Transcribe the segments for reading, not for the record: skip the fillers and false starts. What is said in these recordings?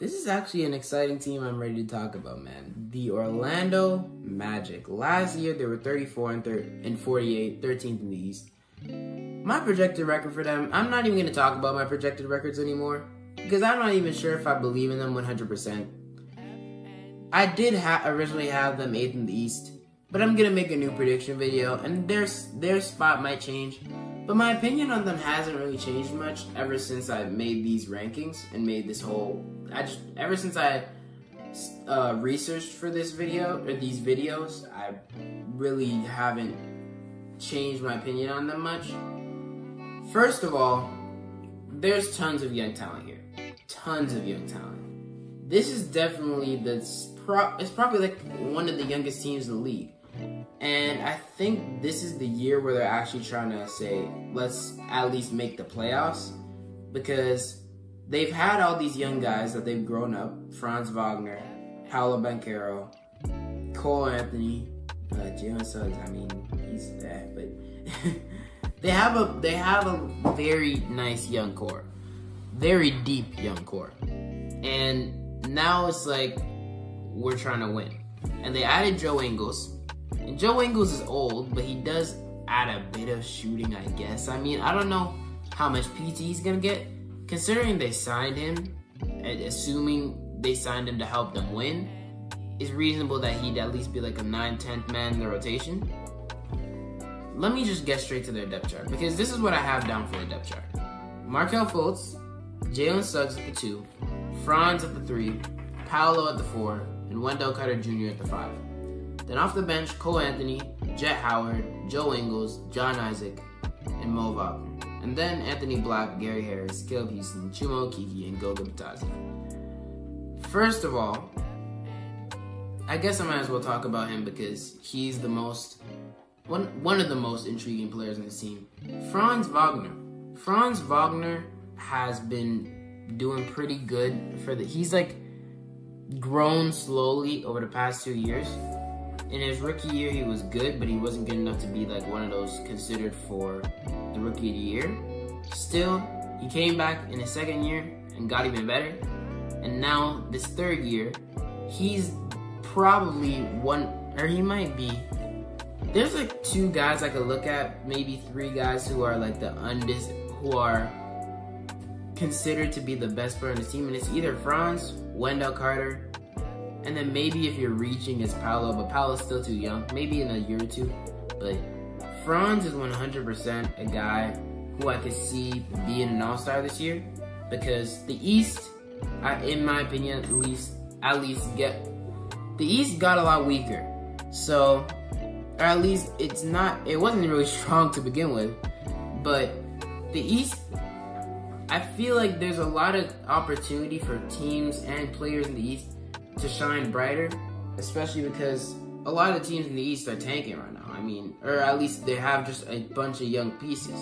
This is actually an exciting team I'm ready to talk about, man. The Orlando Magic. Last year, they were 34 and 48, 13th in the East. My projected record for them, I'm not even going to talk about my projected records anymore because I'm not even sure if I believe in them 100%. I did originally have them 8th in the East, but I'm going to make a new prediction video, and their spot might change. But my opinion on them hasn't really changed much ever since I made these rankings and made this whole... ever since I researched for this video, or these videos, I really haven't changed my opinion on them much. First of all, there's tons of young talent here. Tons of young talent. This is definitely it's probably like one of the youngest teams in the league. And I think this is the year where they're actually trying to say, let's at least make the playoffs. Because they've had all these young guys that they've grown up. Franz Wagner, Paolo, Cole Anthony, Jalen Suggs. I mean, he's there, but they have a very nice young core. Very deep young core. And now it's like we're trying to win. And they added Joe Ingles. And Joe Ingles is old, but he does add a bit of shooting, I guess. I mean, I don't know how much PT he's going to get. Considering they signed him, and assuming they signed him to help them win, it's reasonable that he'd at least be like a 9th, 10th man in the rotation. Let me just get straight to their depth chart, because this is what I have down for the depth chart. Markelle Fultz, Jalen Suggs at the 2, Franz at the 3, Paolo at the 4, and Wendell Carter Jr. at the 5. Then off the bench, Cole Anthony, Jet Howard, Joe Ingles, John Isaac, and Mo Wagner. And then Anthony Black, Gary Harris, Caleb Houston, Chuma Okeke, and Goga Bitadze. First of all, I guess I might as well talk about him because he's the one of the most intriguing players in this team. Franz Wagner. Franz Wagner has been doing pretty good he's like grown slowly over the past 2 years. In his rookie year, he was good, but he wasn't good enough to be like one of those considered for the rookie of the year. Still, he came back in his second year and got even better. And now, this third year, he's probably he might be. There's like 2 guys I could look at, maybe 3 guys who are like who are considered to be the best player on the team. And it's either Franz, Wendell Carter, and then maybe if you're reaching, it's Paolo, but Paolo's still too young. Maybe in a year or 2. But Franz is 100% a guy who I could see being an all-star this year. Because the East, in my opinion, at least the East got a lot weaker. So, or at least it wasn't really strong to begin with. But the East, I feel like there's a lot of opportunity for teams and players in the East to shine brighter, especially because a lot of the teams in the East are tanking right now. I mean, or at least they have just a bunch of young pieces.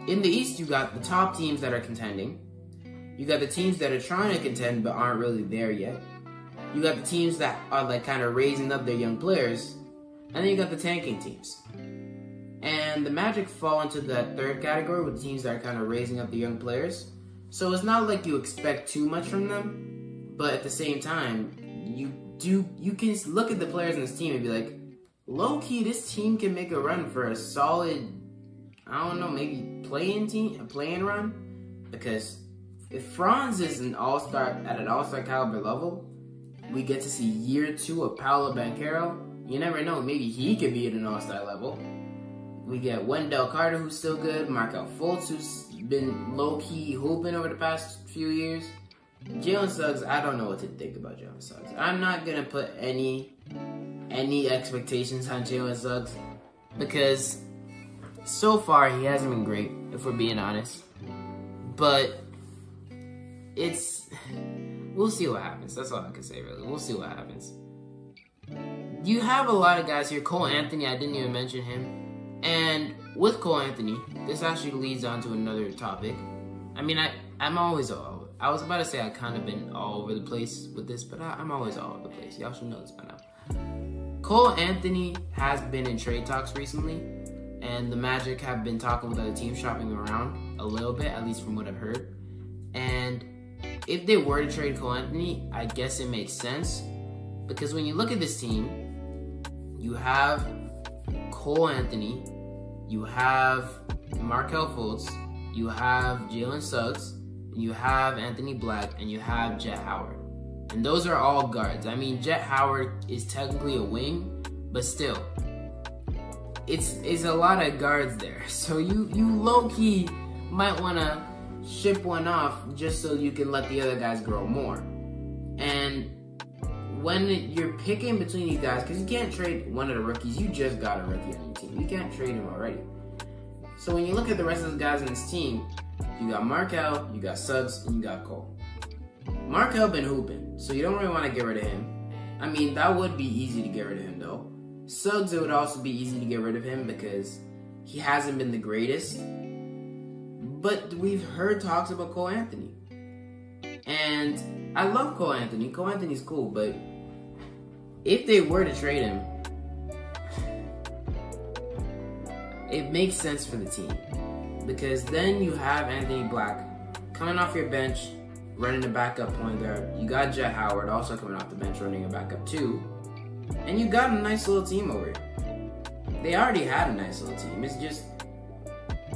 In the East, you got the top teams that are contending. You got the teams that are trying to contend but aren't really there yet. You got the teams that are like kind of raising up their young players. And then you got the tanking teams. And the Magic fall into that third category with teams that are kind of raising up the young players. So it's not like you expect too much from them. But at the same time, you can look at the players in this team and be like, low-key, this team can make a run for a solid, I don't know, maybe a play-in run. Because if Franz is an all-star at an all-star caliber level, we get to see year 2 of Paolo Banchero. You never know, maybe he could be at an all-star level. We get Wendell Carter, who's still good, Markelle Fultz, who's been low-key hooping over the past few years. Jalen Suggs, I don't know what to think about Jalen Suggs. I'm not gonna put any expectations on Jalen Suggs because so far he hasn't been great, if we're being honest. But we'll see what happens. That's all I can say, really. We'll see what happens. You have a lot of guys here. Cole Anthony, I didn't even mention him. And with Cole Anthony, this actually leads on to another topic. I mean, I was about to say I kind of been all over the place with this, but I'm always all over the place. Y'all should know this by now. Cole Anthony has been in trade talks recently, and the Magic have been talking with other teams, shopping around a little bit, at least from what I've heard. And if they were to trade Cole Anthony, I guess it makes sense. Because when you look at this team, you have Cole Anthony, you have Markelle Fultz, you have Jalen Suggs, you have Anthony Black, and you have Jet Howard. And those are all guards. I mean, Jet Howard is technically a wing, but still, it's a lot of guards there. So you low-key might want to ship one off just so you can let the other guys grow more. And when you're picking between these guys, because you can't trade one of the rookies, you just got a rookie on your team. You can't trade him already. So when you look at the rest of the guys on this team, you got Markelle, you got Suggs, and you got Cole. Markelle been hooping, so you don't really want to get rid of him. I mean, that would be easy to get rid of him, though. Suggs, it would also be easy to get rid of him because he hasn't been the greatest. But we've heard talks about Cole Anthony. And I love Cole Anthony. Cole Anthony's cool, but if they were to trade him, it makes sense for the team. Because then you have Anthony Black coming off your bench, running a backup point guard. You got Jet Howard also coming off the bench, running a backup too. And you got a nice little team over here. They already had a nice little team. It's just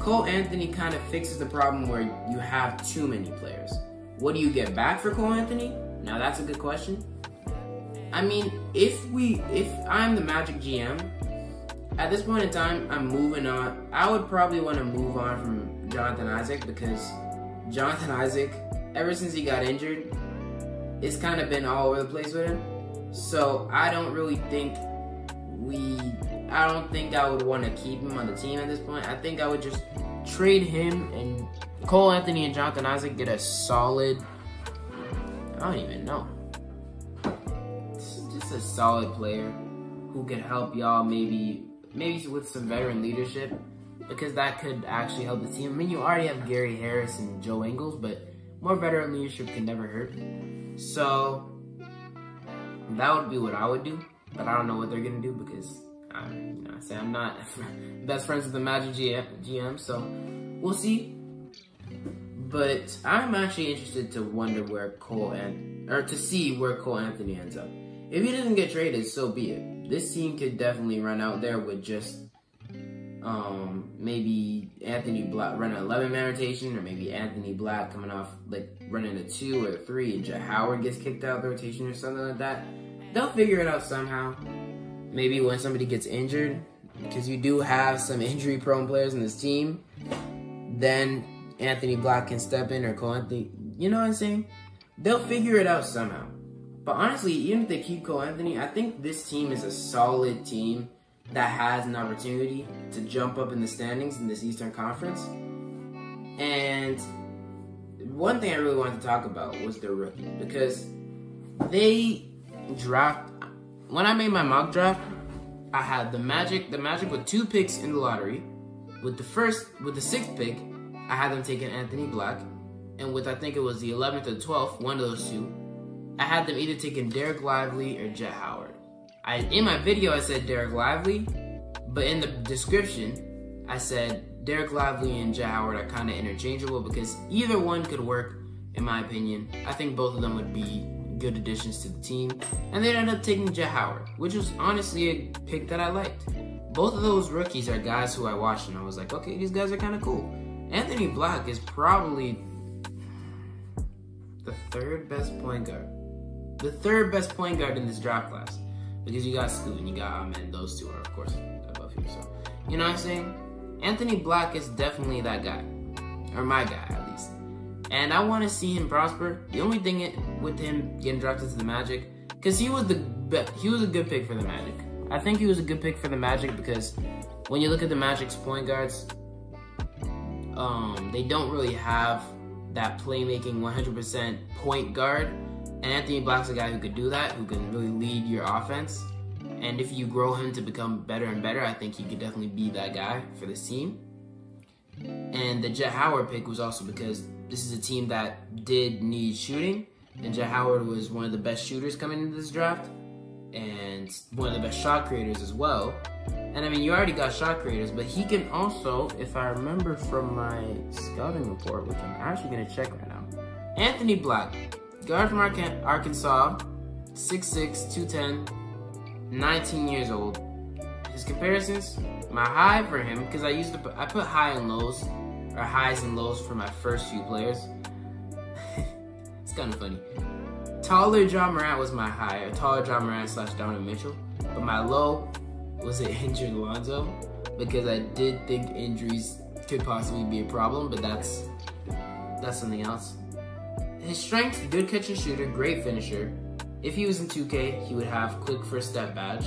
Cole Anthony kind of fixes the problem where you have too many players. What do you get back for Cole Anthony? Now that's a good question. I mean, if I'm the Magic GM, at this point in time, I'm moving on. I would probably want to move on from Jonathan Isaac because Jonathan Isaac, ever since he got injured, it's kind of been all over the place with him. So I don't really think I would want to keep him on the team at this point. I think I would just trade him and Cole Anthony and Jonathan Isaac get a solid, I don't even know, just a solid player who could help y'all maybe with some veteran leadership, because that could actually help the team. I mean, you already have Gary Harris and Joe Ingles, but more veteran leadership can never hurt. So that would be what I would do, but I don't know what they're gonna do because I'm not best friends with the Magic GM, so we'll see. But I'm actually interested to wonder where see where Cole Anthony ends up. If he doesn't get traded, so be it. This team could definitely run out there with just maybe Anthony Black running an 11-man rotation, or maybe Anthony Black coming off like running a 2 or a 3, and Jet Howard gets kicked out of the rotation or something like that. They'll figure it out somehow. Maybe when somebody gets injured, because you do have some injury-prone players in this team, then Anthony Black can step in, or Cole Anthony. You know what I'm saying? They'll figure it out somehow. But honestly, even if they keep Cole Anthony, I think this team is a solid team that has an opportunity to jump up in the standings in this Eastern Conference. And one thing I really wanted to talk about was their rookie, because they draft. When I made my mock draft, I had the Magic with 2 picks in the lottery. With the 6th pick, I had them taking Anthony Black, and with I think it was the 11th or the 12th, one of those two, I had them either taking Derek Lively or Jet Howard. In my video, I said Derek Lively, but in the description, I said Derek Lively and Jet Howard are kind of interchangeable because either one could work, in my opinion. I think both of them would be good additions to the team, and they ended up taking Jet Howard, which was honestly a pick that I liked. Both of those rookies are guys who I watched and I was like, okay, these guys are kind of cool. Anthony Black is probably the third best point guard in this draft class, because you got Scoot and you got Ahmed. Those two are of course above you, so you know what I'm saying? Anthony Black is definitely that guy, or my guy at least. And I want to see him prosper. The only thing with him getting drafted to the Magic, because he was a good pick for the Magic. I think he was a good pick for the Magic because when you look at the Magic's point guards, they don't really have that playmaking 100% point guard. And Anthony Black's a guy who could do that, who can really lead your offense. And if you grow him to become better and better, I think he could definitely be that guy for this team. And the Jet Howard pick was also because this is a team that did need shooting, and Jet Howard was one of the best shooters coming into this draft, and one of the best shot creators as well. And I mean, you already got shot creators, but he can also, if I remember from my scouting report, which I'm actually going to check right now, Anthony Black, guard from Arkansas, 6'6", 210, 19 years old. His comparisons, my high for him, because I put high and lows, or highs and lows for my first few players. It's kind of funny. Taller Ja Morant was my high, or taller Ja Morant / Donovan Mitchell. But my low was an injured Lonzo, because I did think injuries could possibly be a problem, but that's something else. His strengths, good catch and shooter, great finisher. If he was in 2K, he would have quick first step badge.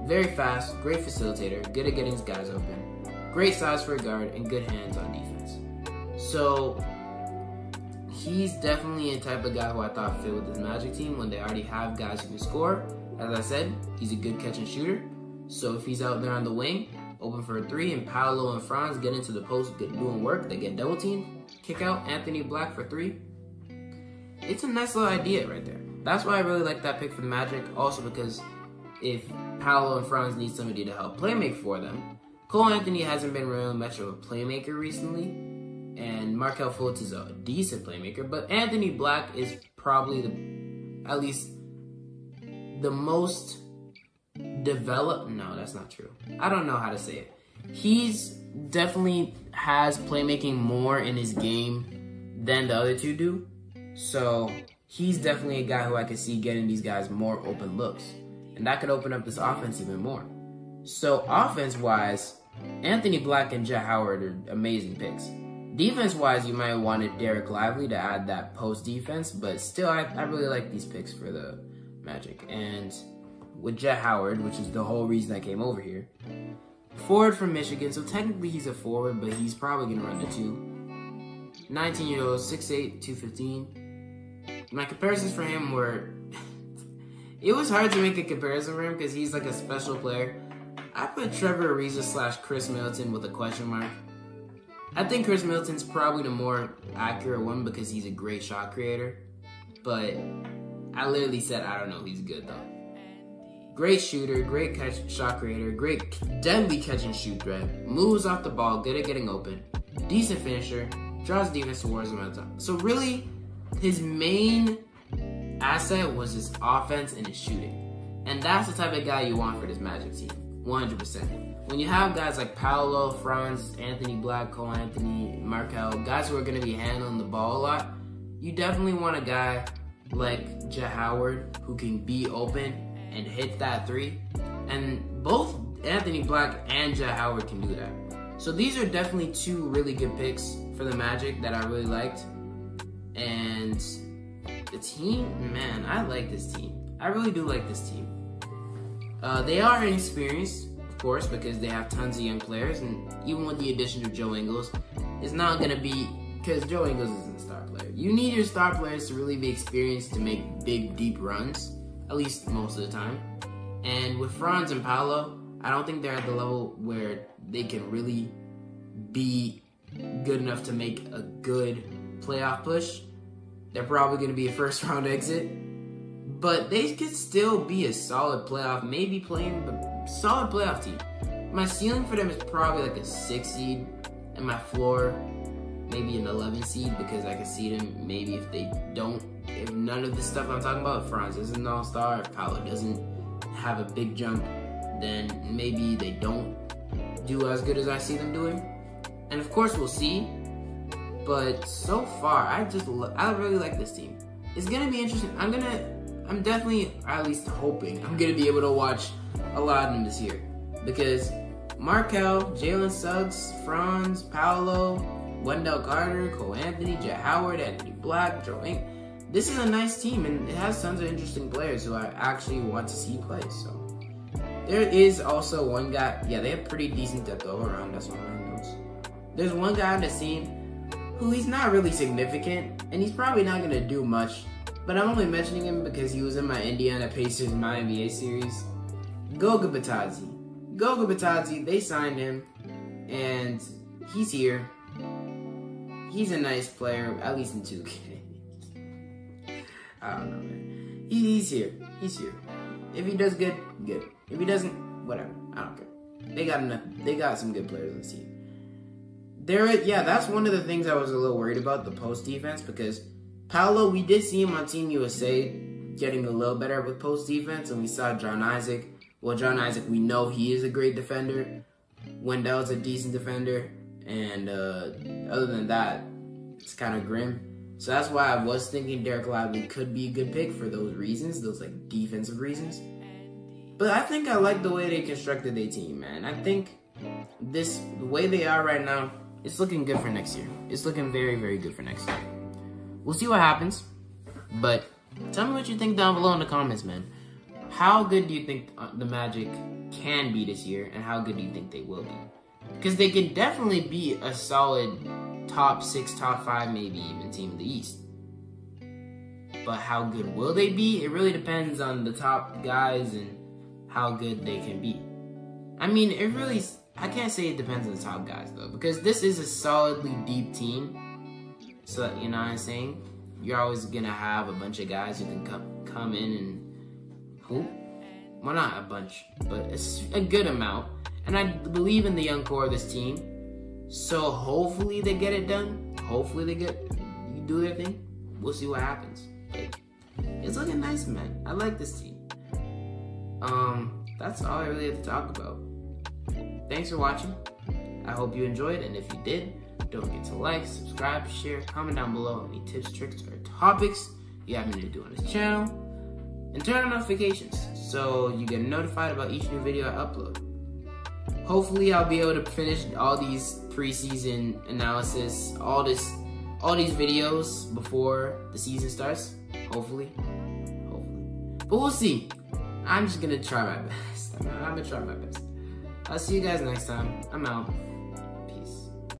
Very fast, great facilitator, good at getting his guys open. Great size for a guard, and good hands on defense. So, he's definitely a type of guy who I thought fit with this Magic team when they already have guys who can score. As I said, he's a good catch and shooter. So if he's out there on the wing, open for a 3, and Paolo and Franz get into the post, doing work, they get double teamed, kick out Anthony Black for 3. It's a nice little idea right there. That's why I really like that pick for the Magic. Also because if Paolo and Franz need somebody to help playmake for them, Cole Anthony hasn't been really much of a playmaker recently, and Markelle Fultz is a decent playmaker, but Anthony Black is probably at least the most developed. No, that's not true. I don't know how to say it. He's definitely has playmaking more in his game than the other two do. So he's definitely a guy who I could see getting these guys more open looks. And that could open up this offense even more. So offense-wise, Anthony Black and Jet Howard are amazing picks. Defense-wise, you might have wanted Derek Lively to add that post defense, but still, I really like these picks for the Magic. And with Jet Howard, which is the whole reason I came over here, forward from Michigan, so technically he's a forward, but he's probably going to run the 2. 19-year-old, 6'8", 215. My comparisons for him were... It was hard to make a comparison for him because he's like a special player. I put Trevor Ariza / Chris Middleton with a question mark. I think Chris Middleton's probably the more accurate one because he's a great shot creator. But I literally said, I don't know, he's good though. Great shooter, great shot creator, great deadly catch and shoot threat, moves off the ball, good at getting open, decent finisher, draws defense towards him at the time. So really, his main asset was his offense and his shooting. And that's the type of guy you want for this Magic team, 100%. When you have guys like Paolo, Franz, Anthony Black, Cole Anthony, Markelle, guys who are going to be handling the ball a lot, you definitely want a guy like Jet Howard who can be open and hit that 3. And both Anthony Black and Jet Howard can do that. So these are definitely 2 really good picks for the Magic that I really liked. And the team, man, I like this team. I really do like this team. They are inexperienced, of course, because they have tons of young players. And even with the addition of Joe Ingles, it's not going to be, because Joe Ingles isn't a star player. You need your star players to really be experienced to make big, deep runs, at least most of the time. And with Franz and Paolo, I don't think they're at the level where they can really be good enough to make a good playoff push. They're probably going to be a first-round exit. But they could still be a solid playoff, maybe playing, but solid playoff team. My ceiling for them is probably like a 6 seed, and my floor maybe an 11 seed because I can see them maybe if none of the stuff I'm talking about, if Franz isn't an all-star, if Paolo doesn't have a big jump, then maybe they don't do as good as I see them doing. And of course we'll see, but so far I really like this team. It's gonna be interesting. I'm definitely, at least hoping, I'm gonna be able to watch a lot of them this year because Markelle, Jalen Suggs, Franz, Paolo, Wendell Carter, Cole Anthony, Jet Howard, Anthony Black, Joe Ingles. This is a nice team, and it has tons of interesting players who I actually want to see play. So there is also one guy. Yeah, they have pretty decent depth all around. That's one of my notes. There's one guy on the team who he's not really significant, and he's probably not gonna do much. But I'm only mentioning him because he was in my Indiana Pacers My NBA series. Goga Bitadze. Goga Bitadze, they signed him, and he's here. He's a nice player, at least in 2K. I don't know, man. He's here. He's here. If he does good, good. If he doesn't, whatever. I don't care. They got enough. They got some good players on the team. Yeah, that's one of the things I was a little worried about, the post defense, because Paolo, we did see him on Team USA getting a little better with post defense, and we saw John Isaac. Well, John Isaac, we know he is a great defender. Wendell's a decent defender, and other than that, it's kind of grim. So that's why I was thinking Derek Lively could be a good pick for those reasons, those like defensive reasons. But I think I like the way they constructed their team, man. I think the way they are right now, it's looking good for next year. It's looking very, very good for next year. We'll see what happens, but tell me what you think down below in the comments, man. How good do you think the Magic can be this year, and how good do you think they will be? Because they can definitely be a solid top 6, top 5, maybe even team in the East. But how good will they be? It really depends on the top guys and how good they can be. I mean, I can't say it depends on the top guys, though, because this is a solidly deep team. So, you know what I'm saying? You're always going to have a bunch of guys who can come in and hoop. Well, not a bunch, but it's a good amount. And I believe in the young core of this team. So hopefully they get it done. Hopefully they do their thing. We'll see what happens. But it's looking nice, man. I like this team. That's all I really have to talk about. Thanks for watching. I hope you enjoyed, and if you did, don't forget to like, subscribe, share, comment down below any tips, tricks, or topics you have me to do on this channel, and turn on notifications so you get notified about each new video I upload. Hopefully, I'll be able to finish all these preseason analysis, all these videos before the season starts. Hopefully. But we'll see. I'm just gonna try my best. I'm gonna try my best. I'll see you guys next time. I'm out.